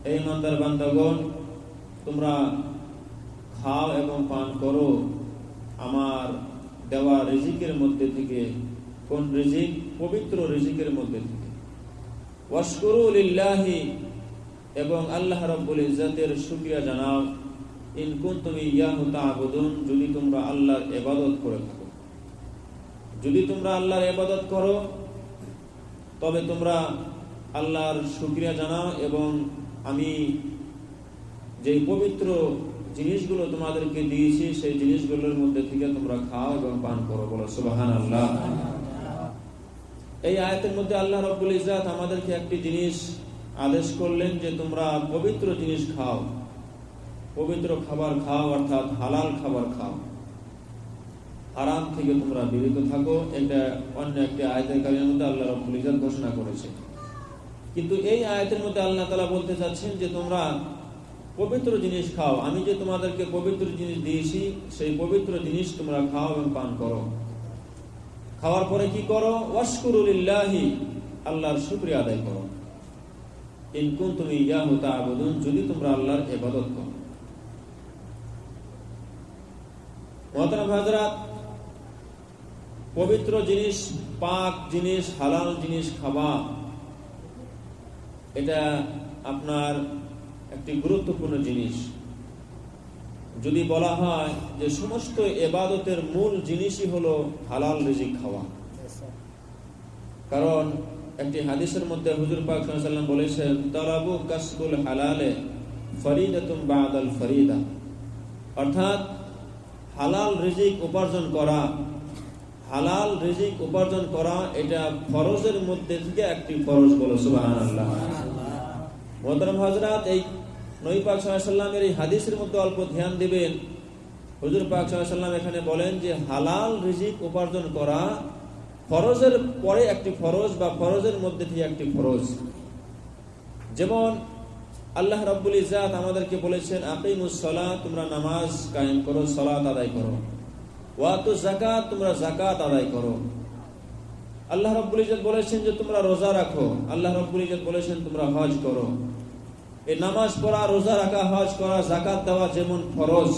এই ইমানদার বান্দাগণ, তোমরা খাও এবং পান করো আমার দেওয়া রিজিকের মধ্যে থেকে। কোন রিজিক? পবিত্র রিজিকের মধ্যে থেকে। ওয়াশকুরু লিল্লাহি, এবং আল্লাহ রাব্বুল ইজ্জতের শুকরিয়া জানাও। ইন কুনতুম ইয়াহু তা'বুদুন, যদি তোমরা আল্লাহর ইবাদত করে থাকো। যদি তোমরা আল্লাহর ইবাদত করো তবে তোমরা আল্লাহর শুকরিয়া জানাও, এবং আমি যে পবিত্র জিনিসগুলো তোমাদেরকে দিয়েছি সেই জিনিসগুলোর মধ্যে থেকে তোমরা খাও এবং পান করো। বলো সুবহানাল্লাহ। এই আয়াতের মধ্যে আল্লাহ রাব্বুল ইজ্জত আমাদেরকে একটি জিনিস আদেশ করলেন যে তোমরা পবিত্র জিনিস খাও, পবিত্র খাবার খাও, অর্থাৎ হালাল খাবার খাও, হারাম থেকে তোমরা বিরত থাকো। এটা অন্য একটি আয়াতের কারিমের মধ্যে আল্লাহ রাব্বুল ইজ্জত ঘোষণা করেছে। কিন্তু এই আয়াতের মধ্যে আল্লাহ তাআলা বলতে চাচ্ছেন যে তোমরা পবিত্র জিনিস খাও। আমি যে তোমাদেরকে পবিত্র জিনিস দিয়েছি সেই পবিত্র জিনিস তোমরা খাও এবং পান করো। খাওয়ার পরে কি করো? ওয়াশকুরু লিল্লাহি, আল্লাহর শুকরিয়া আদায় করো। ইন কুনতুম ইয়াহু তা'বুদুন, যদি তোমরা আল্লাহর ইবাদত করো। মুহতারাম হাজরাত, পবিত্র জিনিস, পাক জিনিস, হালাল জিনিস খাওয়া, এটা আপনার একটি গুরুত্বপূর্ণ জিনিস। যদি বলা হয় যে সমস্ত ইবাদতের মূল জিনিসই হলো হালাল রিজিক খাওয়া, কারণ একটি হাদিসের মধ্যে হুজুর পাক সাল্লাল্লাহু আলাইহি ওয়াসাল্লাম বলেছেন, তালাবু কাসবুল হালালে ফরিদাতুন বাদাল ফরিদা, অর্থাৎ হালাল রিজিক উপার্জন করা, হালাল রিজিক উপার্জন করা এটা ফরজের মধ্যে থেকে একটি ফরজ। বলো সুবহানাল্লাহ। মুহতারাম হযরত, এই নবী পাক সাল্লাল্লাহু আলাইহি ওয়াসাল্লামের এই হাদিসের মধ্যে অল্প ধ্যান দিবেন। হুজুর পাক সাল্লাল্লাহু আলাইহি ওয়াসাল্লাম এখানে বলেন যে হালাল রিজিক উপার্জন করা ফরজের পরে একটি ফরজ, বা ফরজের মধ্যে থেকে একটি ফরজ। যেমন আল্লাহ রাব্বুল ইজ্জত আমাদেরকে বলেছেন, আকিমুস সালাত, তোমরা নামাজ কায়েম করো, সালাত আদায় করো। ওয়াতুজ যাকাত, তোমরা যাকাত আদায় করো। আল্লাহ রাব্বুল ইজ্জত বলেছেন যে তোমরা রোজা রাখো। আল্লাহ রাব্বুল ইজ্জত বলেছেন তোমরা হজ করো। এই নামাজ পড়া, রোজা রাখা, হজ করা, যাকাত দেওয়া যেমন ফরজ,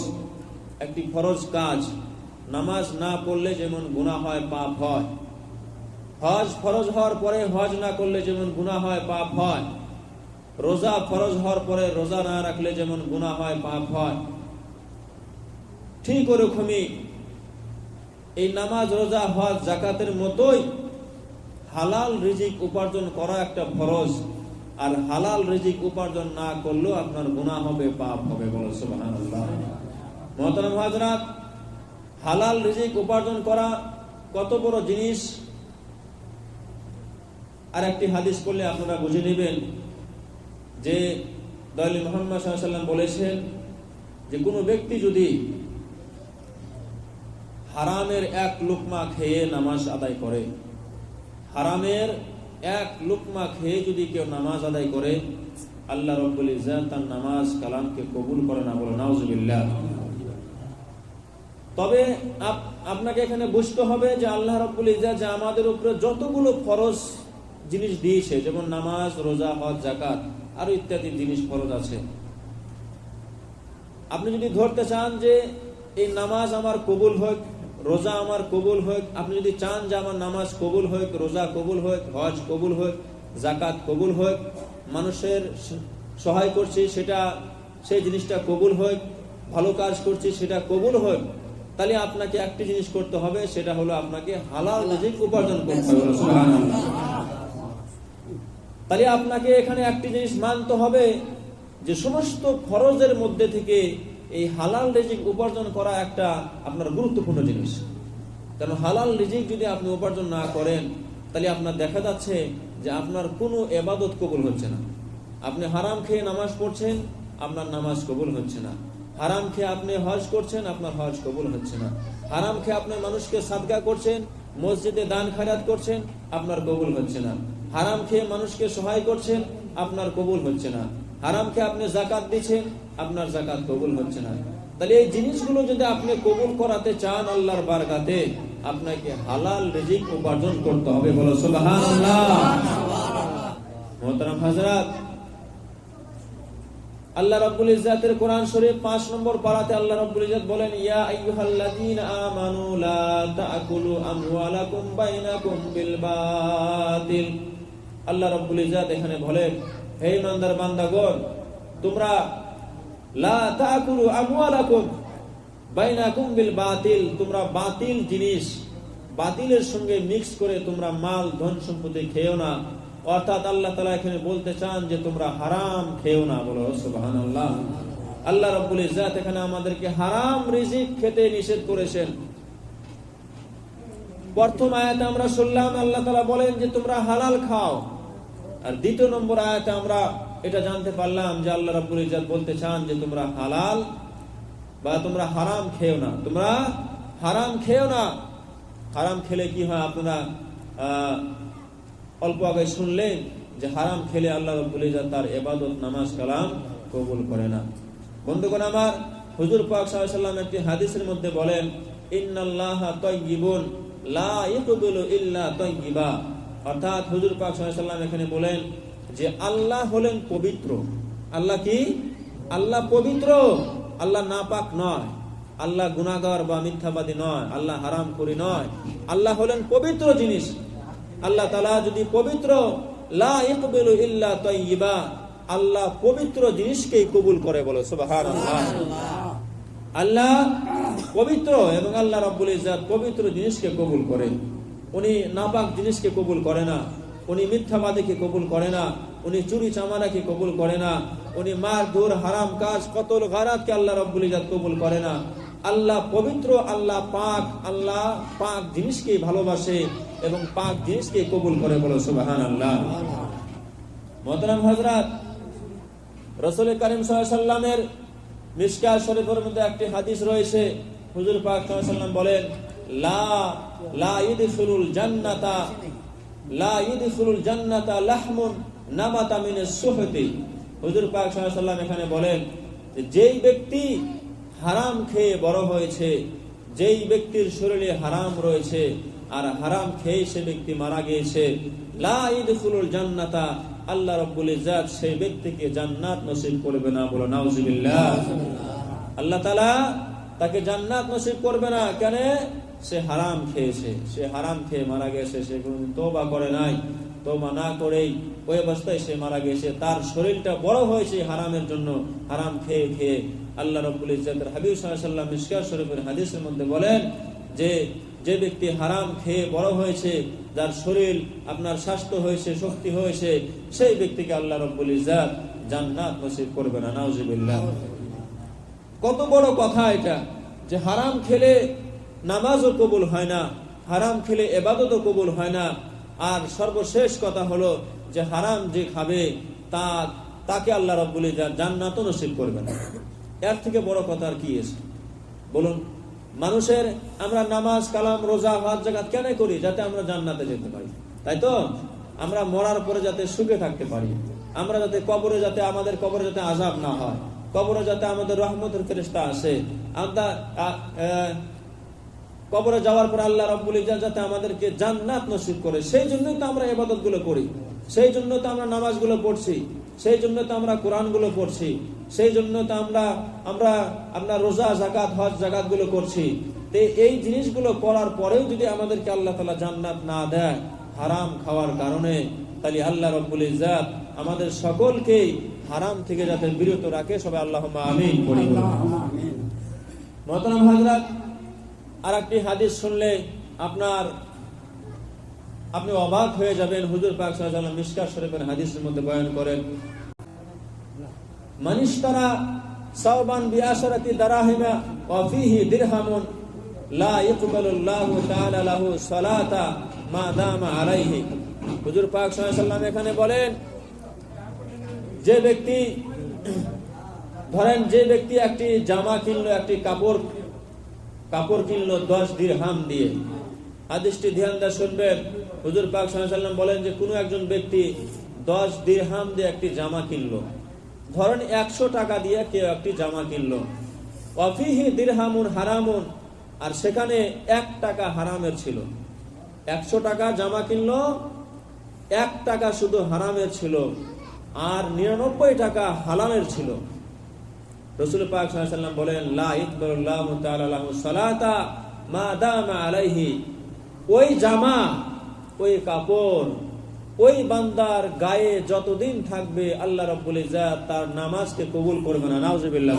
একটি ফরজ কাজ। নামাজ না পড়লে যেমন গুনাহ হয়, পাপ হয়। হজ ফরজ হওয়ার পরে হজ না করলে যেমন গুনাহ হয়, পাপ হয়। রোজা ফরজ হওয়ার পরে রোজা না রাখলে যেমন গুনাহ হয়, পাপ হয়। ঠিক ওরকমই এই নামাজ, রোজা, হজ, যাকাতের মতোই হালাল রিজিক উপার্জন করা একটা ফরজ। আর হালাল রিজিক উপার্জন না করলেও আপনার গুনাহ হবে, পাপ হবে। বলো সুবহানাল্লাহ। মুহতারাম হাজরাত, হালাল রিজিক উপার্জন করা কত বড় জিনিস আর একটি হাদিস পড়লে আপনারা বুঝে নেবেন যে দয়ালু মুহাম্মদ সাল্লাল্লাহু আলাইহি ওয়াসাল্লাম বলেছেন যে কোনো ব্যক্তি যদি হারামের এক লুকমা খেয়ে নামাজ আদায় করে, হারামের এক লুকমা খেয়ে যদি কেউ নামাজ আদায় করে, আল্লাহ রাব্বুল ইজ্জত তার নামাজ কালামকে কবুল করে না। বলে নাউজুবিল্লাহ। তবে আপনাকে এখানে বুঝতে হবে যে আল্লাহ রাব্বুল ইজ্জত যে আমাদের উপরে যতগুলো ফরজ জিনিস দিয়েছে, যেমন নামাজ, রোজা, হজ, যাকাত, আরো ইত্যাদি জিনিস ফরজ আছে। আপনি যদি ধরতে চান যে এই নামাজ আমার কবুল হোক, রোজা আমার কবুল হোক, আপনি যদি চান যে আমার নামাজ কবুল হোক, রোজা কবুল হোক, হজ কবুল হোক, যাকাত কবুল হোক, মানুষের সহায় করছি সেটা, সেই জিনিসটা কবুল হোক, ভালো কাজ করছি সেটা কবুল হোক, তাহলে আপনাকে একটি জিনিস করতে হবে, সেটা হলো আপনাকে হালাল রিজিক উপার্জন করতে হবে। সুবহানাল্লাহ। তাহলে আপনাকে এখানে একটি জিনিস মানতে হবে যে সমস্ত ফরজের মধ্যে থেকে এই হালাল রিজিক উপার্জন করা একটা আপনার গুরুত্বপূর্ণ জিনিস। কারণ হালাল রিজিক যদি আপনি উপার্জন না করেন, তাহলে আপনার দেখা যাচ্ছে যে আপনার কোনো ইবাদত কবুল হচ্ছে না। আপনি হারাম খেয়ে নামাজ পড়ছেন, আপনার নামাজ কবুল হচ্ছে না। হারাম খেয়ে আপনি হজ করছেন, আপনার হজ কবুল হচ্ছে না। হারাম খেয়ে আপনি মানুষকে সাদকা করছেন, মসজিদে দান খয়রাত করছেন, আপনার কবুল হচ্ছে না। হারাম খেয়ে মানুষকে সহায় করছেন, আপনার কবুল হচ্ছে না। হারাম খেয়ে আপনি যাকাত দিচ্ছেন, আপনার যাকাত কবুল হচ্ছে না। তাহলে এই জিনিসগুলো যদি আপনি কবুল করাতে চান আল্লাহর বারকাতে, আপনাকে হালাল রিজিক উপার্জন করতে হবে। বলো সুবহানাল্লাহ। মুহতারাম হাজরাত, আল্লাহ রাব্বুল ইজ্জাতের কোরআন শরীফ 5 নম্বর পারাতে আল্লাহ রাব্বুল ইজ্জাত বলেন, ইয়া আইয়ুহাল্লাযীনা আমানু লা তাকুলু আমওয়ালাকুম বাইনাকুম বিল বাতিল। আল্লাহ রাব্বুল ইজ্জাত এখানে বলেন, হে ইমানদার বান্দাগণ, তোমরা লা তাকুলু আমওয়ালাকুম বাইনাকুম বিল বাতিল, তোমরা বাতিল জিনিস, বাতিলের সঙ্গে মিক্স করে তোমরা মাল ধন সম্পত্তি খেও না। অর্থাৎ আল্লাহ তাআলা এখানে বলতে চান যে তোমরা হারাম খেও না। বলো সুবহানাল্লাহ। আল্লাহ রাব্বুল ইজ্জাত এখানে আমাদেরকে হারাম রিজিক খেতে নিষেধ করেছেন। প্রথম আয়াতে আমরা শুনলাম আল্লাহ তাআলা বলেন যে তোমরা হালাল খাও, আর দ্বিতীয় নম্বর আয়াতে আমরা এটা জানতে পারলাম যে আল্লাহ রাব্বুল ইজ্জাত বলতে চান যে তোমরা হালাল বা তোমরা হারাম খেও না, তোমরা হারাম খেও না। হারাম খেলে কি হয় আপনারা অল্প আগে শুনলেন যে হারাম খেলে আল্লাহ রাব্বুল ইজ্জাত তার ইবাদত নামাজ কালাম কবুল করে না। বন্ধুগণ আমার, হুজুর পাক সাল্লাল্লাহু আলাইহি ওয়াসাল্লাম একটি হাদিসের মধ্যে বলেন, ইন্নাল্লাহা তাইয়্যিবুন লা ইয়াকবালু ইল্লা তাইয়্যিবা। অর্থাৎ হুজুর পাক সাল্লাল্লাহু আলাইহি ওয়াসাল্লাম এখানে বলেন যে আল্লাহ হলেন পবিত্র। আল্লাহ কি? আল্লাহ পবিত্র, আল্লাহ নাপাক নয়, আল্লাহ গুনাহগার বা মিথ্যাবাদী নয়, আল্লাহ হারামখোর নয়, আল্লাহ হলেন পবিত্র জিনিস। আল্লাহ তাআলা যদি পবিত্র, লা ইয়াকবালু ইল্লা তাইয়্যিবা, আল্লাহ পবিত্র জিনিসকেই কবুল করে। বলো সুবহানাল্লাহ। আল্লাহ পবিত্র এবং আল্লাহ রাব্বুল ইজ্জাত পবিত্র জিনিসকে কবুল করে। উনি নাপাক জিনিসকে কবুল করে না, উনি মিথ্যাবাদীকে কবুল করে না, উনি চুরি চামারাকে কবুল করে না, উনি মারধর হারাম কাজ কতল গারাতকে আল্লাহ রাব্বুল ইজ্জাত কবুল করে না। আল্লাহ পবিত্র, আল্লাহ পাক, আল্লাহ পাক জিনিসকে ভালোবাসে এবং পাক জিনিসকে কবুল করে। বলো সুবহানাল্লাহ। মুহতারাম হযরত, রাসূল কারীম সাল্লাল্লাহু আলাইহি ওয়াসাল্লামের মিশকাত শরীফের মধ্যে একটি হাদিস রয়েছে। হুজুর পাক সাল্লাল্লাহু আলাইহি ওয়াসাল্লাম বলেন, লা ইদখুলুল জান্নাতা লাহমুন নাবাতা মিনাস সুহতি। হুজুর পাক সাল্লাল্লাহু আলাইহি ওয়াসাল্লাম এখানে বলেন যে যেই ব্যক্তি হারাম খেয়ে বড় হয়েছে, যেই ব্যক্তির শরীরে হারাম রয়েছে আর হারাম খেয়ে সে ব্যক্তি মারা গিয়েছে, লা ইদখুলুল জান্নাতা, আল্লাহ রাব্বুল ইজ্জাত সেই ব্যক্তিকে জান্নাত নসিব করবে না। বলো নাউযুবিল্লাহ। আল্লাহ তাআলা তাকে জান্নাত নসিব করবে না। কেন? সে হারাম খেয়েছে, সে হারাম খেয়ে মারা গেছে, সে কোনদিন তওবা করে নাই, তওবা না করেই ওই অবস্থায় সে মারা গেছে। তার শরীরটা বড় হয়েছে হারামের জন্য, হারাম খেয়ে খেয়ে। আল্লাহ রাব্বুল ইজ্জাতের হাবিব সাল্লাল্লাহু আলাইহি ওয়াসাল্লাম মিশকাত শরীফের হাদিসের মধ্যে বলেন যে যে ব্যক্তি হারাম খেয়ে বড় হয়েছে, যার শরীর আপনার স্বাস্থ্য হয়েছে, শক্তি হয়েছে, সেই ব্যক্তিকে আল্লাহ রাব্বুল ইজ্জাত জান্নাত নসিব করবে না। নাউযুবিল্লাহ। কত বড় কথা এটা, যে হারাম খেলে নামাজও কবুল হয় না, হারাম খেলে ইবাদতও কবুল হয় না, আর সর্বশেষ কথা হলো যে হারাম যে খাবে তাকে আল্লাহ রাব্বুল ইজ্জাত জান্নাতও নসিব করবে না। এর থেকে বড় কথা আর কি আছে বলুন? মানুষের আমরা নামাজ কালাম রোজা হজ যাকাত কেন করি? যাতে আমরা জান্নাতে যেতে পারি, তাই তো? আমরা মরার পরে যাতে সুখে থাকতে পারি, আমরা যাতে কবরে, যাতে আমাদের কবরে যাতে আযাব না হয়, কবরে যাতে আমাদের রহমতের ফেরেশতা আসে, আমরা কবরে যাওয়ার পর আল্লাহ রাব্বুল ইজ্জাত যাতে আমাদেরকে জান্নাত নসিব করে। সেই জন্যই তো আমরা ইবাদতগুলো করি, সেই জন্য তো আমরা নামাজগুলো পড়ছি, সেই জন্য তো আমরা কোরআনগুলো পড়ছি, সেই জন্য তো আমরা রোজা যাকাত হজ যাকাতগুলো করছি। তো এই জিনিসগুলো করার পরেও যদি আমাদেরকে আল্লাহ তাআলা জান্নাত না দেয় হারাম খাওয়ার কারণে, তাহলে আল্লাহ রাব্বুল ইজ্জাত আমাদের সকলকেই হারাম থেকে যাতে বিরত রাখে। সবাই আল্লাহুম্মা আমিন পড়ি। মুহতারাম হযরত, আরেকটি হাদিস শুনলে আপনি অবাক হয়ে যাবেন। হুজুর পাক সাল্লাল্লাহু আলাইহি ওয়াসাল্লাম মিশকাত শরীফের হাদিসের মধ্যে বয়ান করেন, মানিশতারা সাওবান বিআশরাতি দারাহিমা ওয়া ফীহি দিরহামুন লা ইয়াকবালুল্লাহু তাআলা লাহু সালাতা মা দামা আলাইহি। হুজুর পাক সাল্লাল্লাহু আলাইহি ওয়াসাল্লাম এখানে বলেন, যে ব্যক্তি একটি জামা কিনলো, একটি কাপড় কিনলো 10 দিরহাম দিয়ে। হাদিসটি ধ্যান দিয়ে শুনবেন। হুজুর পাক সাল্লাল্লাহু আলাইহি ওয়াসাল্লাম বলেন যে কোনো একজন ব্যক্তি 10 দিরহাম দিয়ে একটি জামা কিনলো। ধরেন 100 টাকা দিয়ে কেউ একটি জামা কিনলো, ওয়া ফীহি দিরহামুন হারামুন, আর সেখানে 1 টাকা হারামের ছিল। 100 টাকা জামা কিনলো, 1 টাকা শুধু হারামের ছিল, আর 99 টাকা হালালের ছিল। রাসূল পাক সাল্লাল্লাহু আলাইহি ওয়াসাল্লাম বলেন, লা ইকবালুল্লাহু তাআলা লাহু সালাতা মা দামা আলাইহি। ওই জামা, ওই কাপড়, ওই বান্দার গায়ে যতদিন থাকবে আল্লাহ রাব্বুল ইজ্জাত তার নামাজকে কবুল করবে না। নাউজুবিল্লাহ।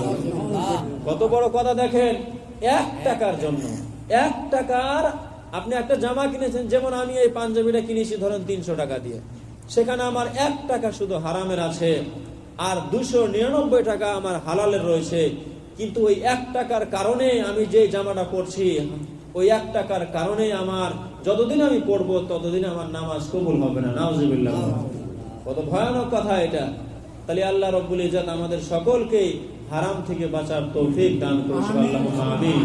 কত বড় কথা দেখেন, 1 টাকার জন্য, 1 টাকার আপনি একটা জামা কিনেছেন, যেমন আমি এই পাঞ্জাবিটা কিনেছি ধরেন 300 টাকা দিয়ে, সেখানে আমার 1 টাকা শুধু হারামের আছে আর 299 টাকা আমার হালালের রয়েছে। কিন্তু ওই 1 টাকার কারণে আমি যে জামাটা পরছি, ওই 1 টাকার কারণে আমার যতদিন আমি পড়বো ততদিন আমার নামাজ কবুল হবে না। নাউজুবিল্লাহ। কত ভয়ানক কথা এটা। তাহলে আল্লাহ রাব্বুল ইজ্জাত আমাদের সকলকে হারাম থেকে বাঁচার তৌফিক দান করুন। আল্লাহুম্মা আমিন।